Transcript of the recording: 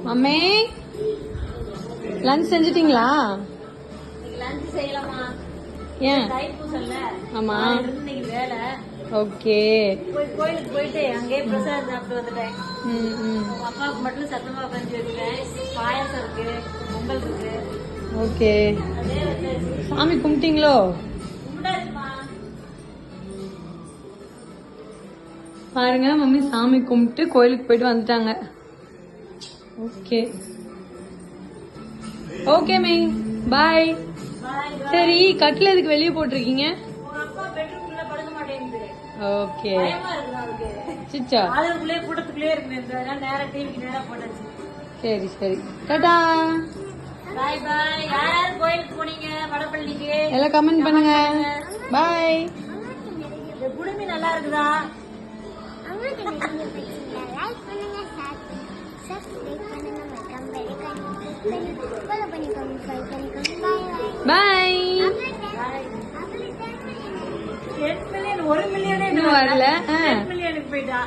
Mummy lunch செஞ்சிட்டீங்களா? Lunch செய்யலாமா? ஏன்? தைப்பூசல்ல. ஆமா. இன்னைக்கு வேலை. ஓகே. கோயிலுக்கு போயிட்டு அங்கேயே பிரசாதம் சாப்பிட்டு வந்துட்டேன். அப்பாவுக்கு மட்டும் சத்தமா கஞ்சி வைக்கிறேன். பாயாசம் இருக்கு, பொங்கல் இருக்கு. ஓகே. சாமி கும்பிட்டீங்களோ? கும்பிடாதுமா. பாருங்க மம்மி சாமி கும்பிட்டு கோயிலுக்கு போயிட்டு வந்துட்டாங்க. ஓகே ஓகே மே பாய். சரி கட்டில எதுக்கு வெளியே போட்டிருக்கீங்க? அப்பா பெட்ரூம்ல படுக்க மாட்டேங்குது. ஓகே. பயமா இருக்கு அவருக்கு. சிச்சா அதுக்குள்ளே கூட்டத்துக்குள்ளே இருக்கு. நேரா டிவிக்கு நேரா போட்டாச்சு. சரி சரி டாடா பாய் பாய். யார் கோயிலுக்கு போனீங்க வடபழனிக்கு? எல்லாம் கமெண்ட் பண்ணுங்க. பாய். இந்த குடுமி நல்லா இருக்குதா? பாய். 10 மில்லியன் 1 மில்லியனே இன்னும் வரல. 10 மில்லியனுக்கு போயிட்டா.